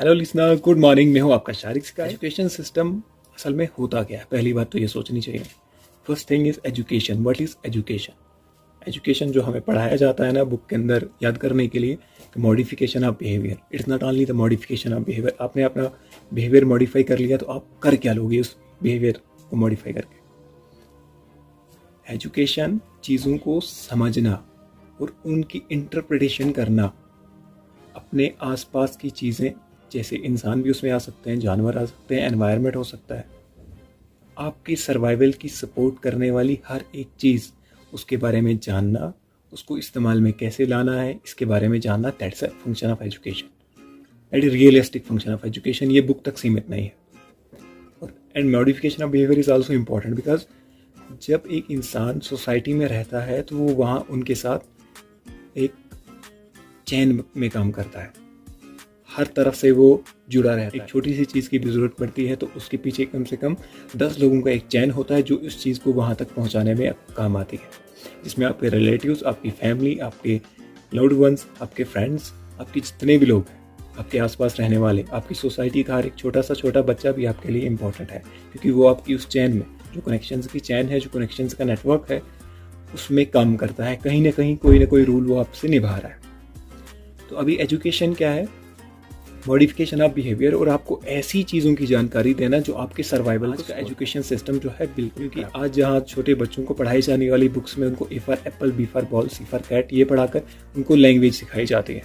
Hello listener, good morning. मैं हूँ आपका शारिक सिका। एजुकेशन सिस्टम असल में होता क्या है, पहली बात तो ये सोचनी चाहिए। First thing is education. What is education? Education जो हमें पढ़ाया जाता है ना बुक के अंदर याद करने के लिए, modification of behaviour. It's not only the modification of behaviour. आपने अपना बिहेवियर मॉडिफाई कर लिया तो आप कर क्या लोगे उस बिहेवियर को मॉडिफाई करके? एजुकेशन चीज़ों को समझना और उनकी इंटरप्रिटेशन करना। अपने आसपास की चीज़ें, जैसे इंसान भी उसमें आ सकते हैं, जानवर आ सकते हैं, एनवायरनमेंट हो सकता है, आपकी सर्वाइवल की सपोर्ट करने वाली हर एक चीज़, उसके बारे में जानना, उसको इस्तेमाल में कैसे लाना है इसके बारे में जानना। That's a function of education. That is realistic function of education. ये बुक तक सीमित नहीं है। और and modification of behaviour is also important, because जब एक इंसान सोसाइटी में रहता है तो वो वहाँ उनके साथ एक चैन में काम करता है, हर तरफ से वो जुड़ा रहता है। एक छोटी सी चीज़ की भी ज़रूरत पड़ती है तो उसके पीछे कम से कम 10 लोगों का एक चैन होता है जो इस चीज़ को वहाँ तक पहुँचाने में काम आती है, जिसमें आपके रिलेटिव्स, आपकी फैमिली, आपके लव्ड वंस, आपके फ्रेंड्स, आपके जितने भी लोग हैं, आपके आसपास रहने वाले, आपकी सोसाइटी का हर एक छोटा बच्चा भी आपके लिए इम्पोर्टेंट है, क्योंकि वो आपकी उस चैन में, जो कनेक्शंस की चैन है, जो कनेक्शंस का नेटवर्क है, उसमें काम करता है। कहीं ना कहीं कोई ना कोई रूल वो आपसे निभा रहा है। तो अभी एजुकेशन क्या है? मॉडिफिकेशन ऑफ बिहेवियर, और आपको ऐसी चीज़ों की जानकारी देना जो आपके सर्वाइवल का एजुकेशन सिस्टम जो है बिल्कुल। क्योंकि आज जहाँ छोटे बच्चों को पढ़ाई जाने वाली बुक्स में उनको A for apple, B for ball, C for cat ये पढ़ाकर उनको लैंग्वेज सिखाई जाती है।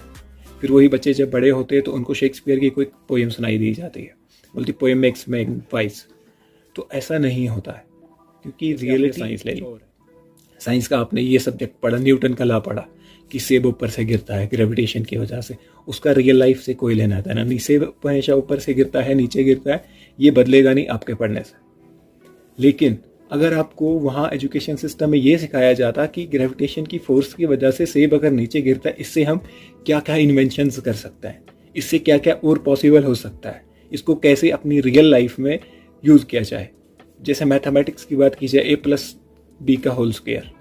फिर वही बच्चे जब बड़े होते हैं तो उनको शेक्सपियर की कोई पोएम सुनाई दी जाती है, बोलती पोएम मेक्स मैन वाइज। तो ऐसा नहीं होता है, क्योंकि रियलिटी साइंस ले ली। साइंस का आपने ये सब्जेक्ट पढ़ा, न्यूटन का लॉ पढ़ा कि सेब ऊपर से गिरता है ग्रेविटेशन की वजह से, उसका रियल लाइफ से कोई लेना देना नहीं। सेब हमेशा ऊपर से गिरता है, नीचे गिरता है, ये बदलेगा नहीं आपके पढ़ने से। लेकिन अगर आपको वहाँ एजुकेशन सिस्टम में ये सिखाया जाता कि ग्रेविटेशन की फोर्स की वजह से सेब अगर नीचे गिरता है, इससे हम क्या क्या इन्वेंशंस कर सकते हैं, इससे क्या क्या और पॉसिबल हो सकता है, इसको कैसे अपनी रियल लाइफ में यूज़ किया जाए। जैसे मैथमेटिक्स की बात की जाए, a+b का होल स्क्वायर।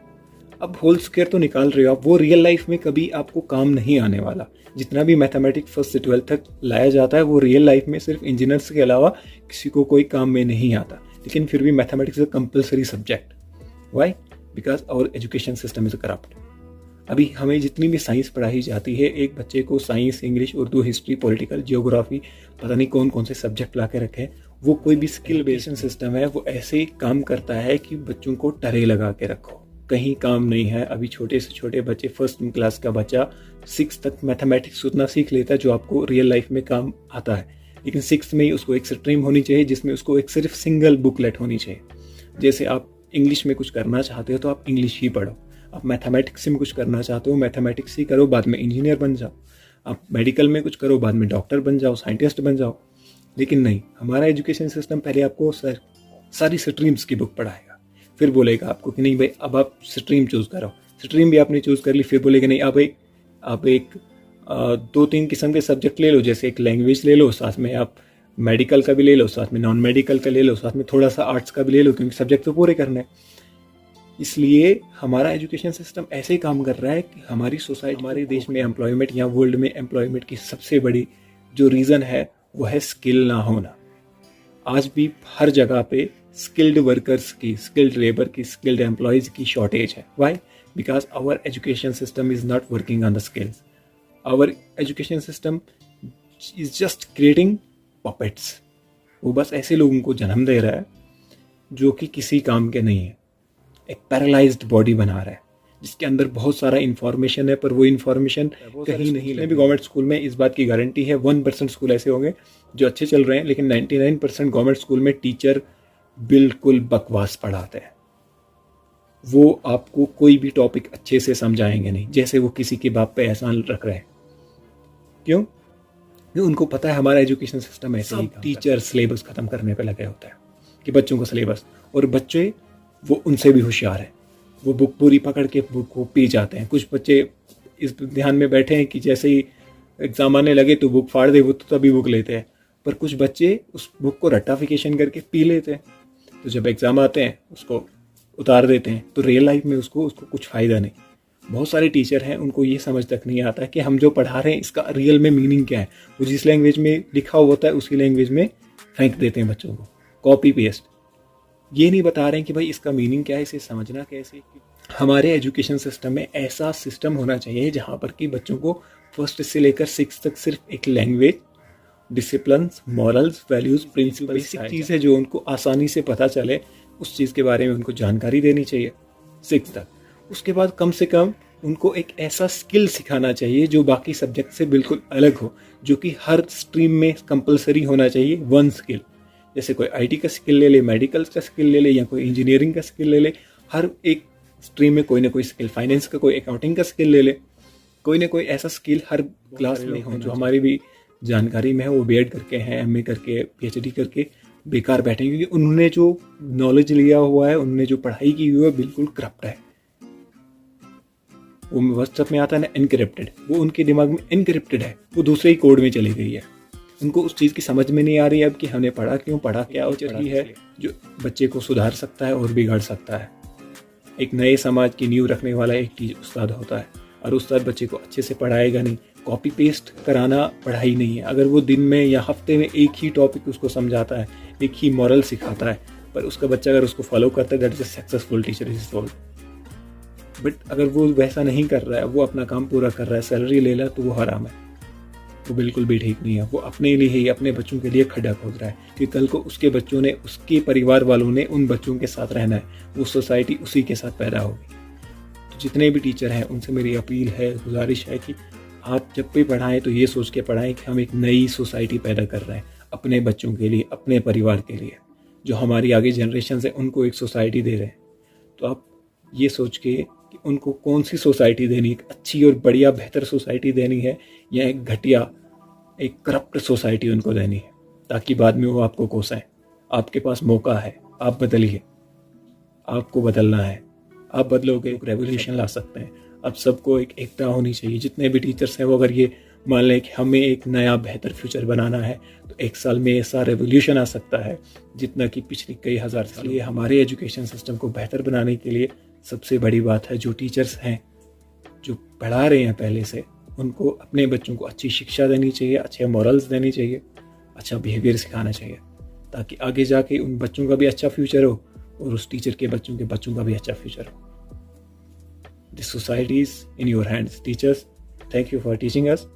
अब होल स्क्वायर तो निकाल रहे हो आप, वो रियल लाइफ में कभी आपको काम नहीं आने वाला। जितना भी मैथमेटिक्स फर्स्ट से 12th तक लाया जाता है वो रियल लाइफ में सिर्फ इंजीनियर्स के अलावा किसी को कोई काम में नहीं आता। लेकिन फिर भी mathematics is a compulsory subject. Why? Because our education system is corrupt. अभी हमें जितनी भी साइंस पढ़ाई जाती है, एक बच्चे को science, English, Urdu, history, political, geography, पता नहीं कौन कौन से सब्जेक्ट ला के रखे। वो कोई भी स्किल बेस्ड सिस्टम है, वो ऐसे काम करता है कि बच्चों को टरे लगा के रखो, कहीं काम नहीं है। अभी छोटे से छोटे बच्चे, फर्स्ट क्लास का बच्चा 6 तक मैथमेटिक्स उतना सीख लेता है जो आपको रियल लाइफ में काम आता है। लेकिन 6 में ही उसको एक स्ट्रीम होनी चाहिए जिसमें उसको एक सिर्फ सिंगल बुकलेट होनी चाहिए। जैसे आप इंग्लिश में कुछ करना चाहते हो तो आप इंग्लिश ही पढ़ो, आप मैथमेटिक्स में कुछ करना चाहते हो मैथमेटिक्स ही करो, बाद में इंजीनियर बन जाओ। आप मेडिकल में कुछ करो, बाद में डॉक्टर बन जाओ, साइंटिस्ट बन जाओ। लेकिन नहीं, हमारा एजुकेशन सिस्टम पहले आपको सारी स्ट्रीम्स की बुक पढ़ाएगा, फिर बोलेगा आपको कि नहीं भाई अब आप स्ट्रीम चूज़ करो। स्ट्रीम भी आपने चूज़ कर ली, फिर बोलेगा नहीं आप एक 2-3 किस्म के सब्जेक्ट ले लो, जैसे एक लैंग्वेज ले लो, साथ में आप मेडिकल का भी ले लो, साथ में नॉन मेडिकल का ले लो, साथ में थोड़ा सा आर्ट्स का भी ले लो, क्योंकि सब्जेक्ट तो पूरे करने हैं। इसलिए हमारा एजुकेशन सिस्टम ऐसे ही काम कर रहा है कि हमारी सोसाइटी, हमारे देश में एम्प्लॉयमेंट या वर्ल्ड में एम्प्लॉयमेंट की सबसे बड़ी जो रीज़न है वो है स्किल ना होना। आज भी हर जगह पे स्किल्ड वर्कर्स की, स्किल्ड लेबर की, स्किल्ड एम्प्लॉयज़ की शॉर्टेज है। Why? Because our education system is not working on the skills. Our education system is just creating puppets. वो बस ऐसे लोगों को जन्म दे रहा है जो कि किसी काम के नहीं है, एक पैरालाइज्ड बॉडी बना रहा है जिसके अंदर बहुत सारा इन्फॉर्मेशन है, पर वो इन्फॉर्मेशन कहीं नहीं लगे। भी गवर्नमेंट स्कूल में इस बात की गारंटी है, 1% स्कूल ऐसे होंगे जो अच्छे चल रहे हैं, लेकिन 99% गवर्नमेंट स्कूल में टीचर बिल्कुल बकवास पढ़ाते हैं। वो आपको कोई भी टॉपिक अच्छे से समझाएंगे नहीं, जैसे वो किसी के बाप पे एहसान रख रहे हैं। क्यों? उनको पता है हमारा एजुकेशन सिस्टम ऐसे ही, टीचर सिलेबस खत्म करने पे लगे होता है कि बच्चों का सिलेबस, और बच्चे वो उनसे भी होशियार है, वो बुक पूरी पकड़ के बुक को पी जाते हैं। कुछ बच्चे इस ध्यान में बैठे हैं कि जैसे ही एग्जाम आने लगे तो बुक फाड़ दे, वो तो तभी बुक लेते हैं। पर कुछ बच्चे उस बुक को रट्टाफिकेशन करके पी लेते हैं, तो जब एग्ज़ाम आते हैं उसको उतार देते हैं, तो रियल लाइफ में उसको कुछ फ़ायदा नहीं। बहुत सारे टीचर हैं उनको ये समझ तक नहीं आता कि हम जो पढ़ा रहे हैं इसका रियल में मीनिंग क्या है। वो जिस लैंग्वेज में लिखा हुआ होता है उसी लैंग्वेज में फेंक देते हैं बच्चों को, कॉपी पेस्ट। ये नहीं बता रहे हैं कि भाई इसका मीनिंग क्या है, इसे समझना कैसे। हमारे एजुकेशन सिस्टम में ऐसा सिस्टम होना चाहिए जहाँ पर कि बच्चों को फर्स्ट से लेकर 6 तक सिर्फ एक language, discipline, morals, values, principle, basic चीज़ है जो उनको आसानी से पता चले, उस चीज़ के बारे में उनको जानकारी देनी चाहिए 6 तक। उसके बाद कम से कम उनको एक ऐसा स्किल सिखाना चाहिए जो बाकी सब्जेक्ट से बिल्कुल अलग हो, जो कि हर स्ट्रीम में कंपलसरी होना चाहिए वन स्किल। जैसे कोई आईटी का स्किल ले ले, मेडिकल का स्किल ले ले, या कोई इंजीनियरिंग का स्किल ले ले। हर एक स्ट्रीम में कोई ना कोई स्किल, फाइनेंस का कोई अकाउंटिंग का स्किल ले ले, कोई ना कोई ऐसा स्किल हर क्लास में हो। जो हमारी भी जानकारी में है वो बीएड करके हैं, एमए करके, पीएचडी करके बेकार बैठे हैं, क्योंकि उन्होंने जो नॉलेज लिया हुआ है, उन्होंने जो पढ़ाई की हुई है बिल्कुल करप्ट है। वो व्हाट्सएप में आता है ना एनक्रिप्टेड, वो उनके दिमाग में एनक्रिप्टेड है, वो दूसरे ही कोड में चली गई है। उनको उस चीज़ की समझ में नहीं आ रही है अब कि हमने पढ़ा क्यों, पढ़ा क्या, और चीज़ है जो बच्चे को सुधार सकता है और बिगाड़ सकता है। एक नए समाज की नींव रखने वाला एक उस्ताद होता है, और उस्ताद बच्चे को अच्छे से पढ़ाएगा नहीं। कॉपी पेस्ट कराना पढ़ाई नहीं है। अगर वो दिन में या हफ्ते में एक ही टॉपिक उसको समझाता है, एक ही मॉरल सिखाता है, पर उसका बच्चा अगर उसको फॉलो करता है, that is a successful teacher is told. But अगर वो वैसा नहीं कर रहा है, वो अपना काम पूरा कर रहा है, सैलरी ले रहा है, तो वो हराम है, वो बिल्कुल भी ठीक नहीं है। वो अपने लिए ही, अपने बच्चों के लिए खड्डा खोद रहा है कि कल को उसके बच्चों ने, उसके परिवार वालों ने उन बच्चों के साथ रहना है, वो सोसाइटी उसी के साथ पैदा होगी। तो जितने भी टीचर हैं उनसे मेरी अपील है, गुजारिश है कि आप जब भी पढ़ाएं तो ये सोच के पढ़ाएं कि हम एक नई सोसाइटी पैदा कर रहे हैं अपने बच्चों के लिए, अपने परिवार के लिए। जो हमारी आगे जनरेशन है उनको एक सोसाइटी दे रहे हैं, तो आप ये सोच के कि उनको कौन सी सोसाइटी देनी, एक अच्छी और बढ़िया बेहतर सोसाइटी देनी है, या एक घटिया, एक करप्ट सोसाइटी उनको देनी है, ताकि बाद में वो आपको कोसें। आपके पास मौका है, आप बदलिए, आपको बदलना है, आप बदलोगे एक रेवोल्यूशन ला सकते हैं। अब सबको एक एकता होनी चाहिए। जितने भी टीचर्स हैं वो अगर ये मान लें कि हमें एक नया बेहतर फ्यूचर बनाना है, तो 1 साल में ऐसा रेवोल्यूशन आ सकता है जितना कि पिछले कई हज़ार साल। ये हमारे एजुकेशन सिस्टम को बेहतर बनाने के लिए सबसे बड़ी बात है, जो टीचर्स हैं जो पढ़ा रहे हैं पहले से, उनको अपने बच्चों को अच्छी शिक्षा देनी चाहिए, अच्छे मॉरल्स देनी चाहिए, अच्छा बिहेवियर सिखाना चाहिए, ताकि आगे जाके उन बच्चों का भी अच्छा फ्यूचर हो और उस टीचर के बच्चों का भी अच्छा फ्यूचर हो। This society is in your hands. Teachers, thank you for teaching us.